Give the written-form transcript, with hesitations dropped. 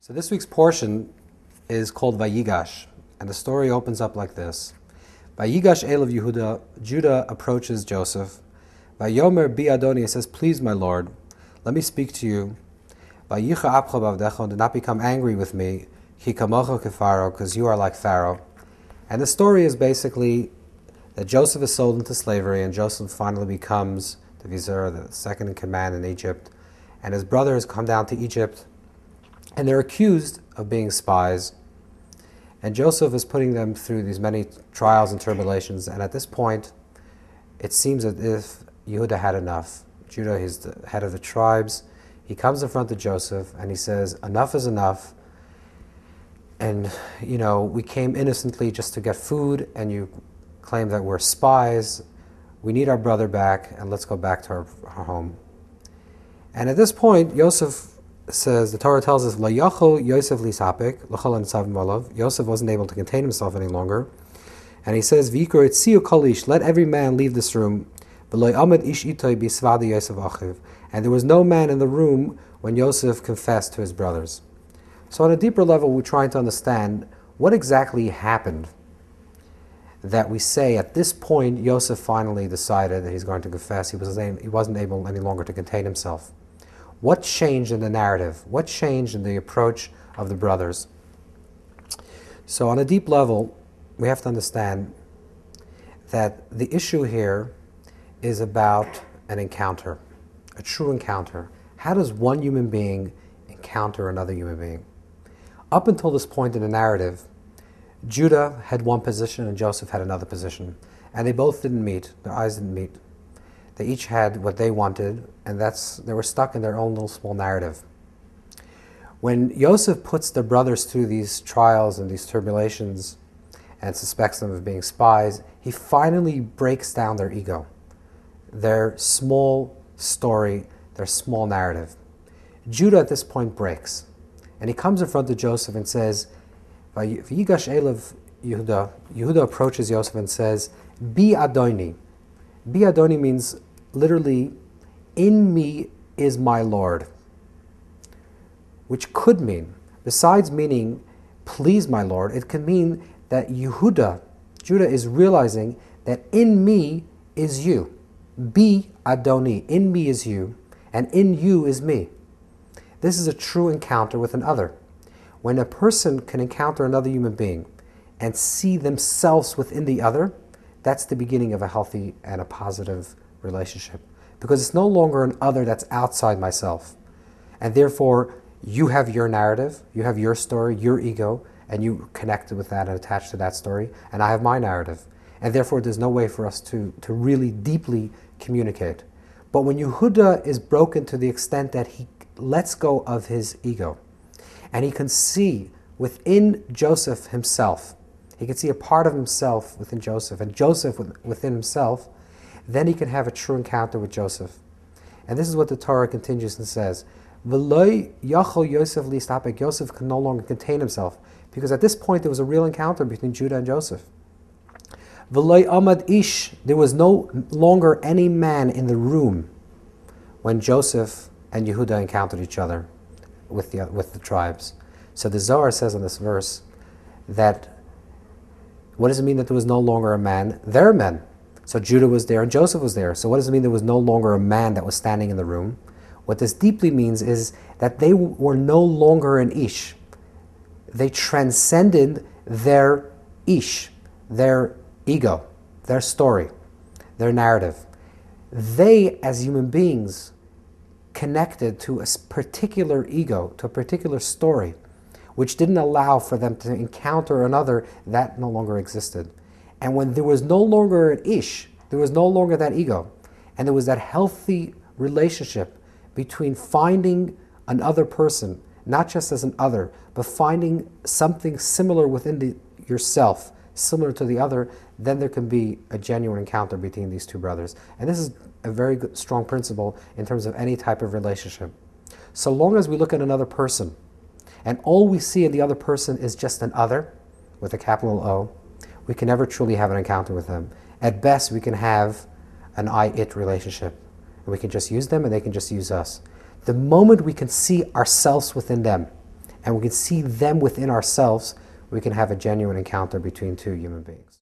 So this week's portion is called Vayigash, and the story opens up like this. Vayigash Elav Yehuda, Judah approaches Joseph. Vayomer bi Adoni, he says, "Please, my Lord, let me speak to you. Vayicha apcha bavdecha, do not become angry with me. Ki kamocha kefaro, because you are like Pharaoh." And the story is basically that Joseph is sold into slavery, and Joseph finally becomes the vizier, the second in command in Egypt. And his brothers come down to Egypt, and they're accused of being spies. And Joseph is putting them through these many trials and tribulations. And at this point, it seems as if Yehuda had enough. Judah, he's the head of the tribes. He comes in front of Joseph and he says, "Enough is enough. And, we came innocently just to get food, and you claim that we're spies. We need our brother back, and let's go back to our home." And at this point, Joseph says, the Torah tells us, "Lo yachol Yosef lisapik l'chol nitzav molav." Yosef wasn't able to contain himself any longer, and he says, "V'yikro etziu kol ish, let every man leave this room. V'lo yamad ish itoi bisvadi Yosef achiv." And there was no man in the room when Yosef confessed to his brothers. So on a deeper level, we're trying to understand what exactly happened that we say at this point Yosef finally decided that he's going to confess. He wasn't able any longer to contain himself. What changed in the narrative? What changed in the approach of the brothers? So on a deep level, we have to understand that the issue here is about an encounter, a true encounter. How does one human being encounter another human being? Up until this point in the narrative, Judah had one position and Joseph had another position, and they both didn't meet. Their eyes didn't meet. They each had what they wanted, and they were stuck in their own little small narrative. When Joseph puts the brothers through these trials and these tribulations and suspects them of being spies, he finally breaks down their ego, their small story, their small narrative. Judah at this point breaks, and he comes in front of Joseph and says, Vayigash Elav Yehuda. Yehuda approaches Joseph and says, "Bi Adoni." Bi Adoni means literally, "In me is my Lord," which could mean, besides meaning, "Please, my Lord," it can mean that Judah is realizing that in me is you. Bi Adoni, in me is you, and in you is me. This is a true encounter with another. When a person can encounter another human being and see themselves within the other, that's the beginning of a healthy and a positive relationship. Because it's no longer an other that's outside myself. And therefore, you have your narrative, you have your story, your ego, and you connected with that and attached to that story, and I have my narrative. And therefore, there's no way for us to really deeply communicate. But when Yehuda is broken to the extent that he lets go of his ego, and he can see within Joseph himself, he can see a part of himself within Joseph, and Joseph within himself, then he can have a true encounter with Joseph. And this is what the Torah continues and says, "V'lo yachol Yosef listapek." Joseph can no longer contain himself, because at this point there was a real encounter between Judah and Joseph. "V'lo amad ish," there was no longer any man in the room when Joseph and Yehuda encountered each other with the tribes. So the Zohar says in this verse that, what does it mean that there was no longer a man? There are men. So Judah was there and Joseph was there. So what does it mean there was no longer a man that was standing in the room? What this deeply means is that they were no longer an ish. They transcended their ish, their ego, their story, their narrative. They, as human beings, connected to a particular ego, to a particular story, which didn't allow for them to encounter another that no longer existed. And when there was no longer an ish, there was no longer that ego, and there was that healthy relationship between finding another person, not just as an other, but finding something similar within yourself, similar to the other, then there can be a genuine encounter between these two brothers. And this is a very good, strong principle in terms of any type of relationship. So long as we look at another person, and all we see in the other person is just an other, with a capital O, we can never truly have an encounter with them. At best, we can have an I-it relationship. And we can just use them and they can just use us. The moment we can see ourselves within them, and we can see them within ourselves, we can have a genuine encounter between two human beings.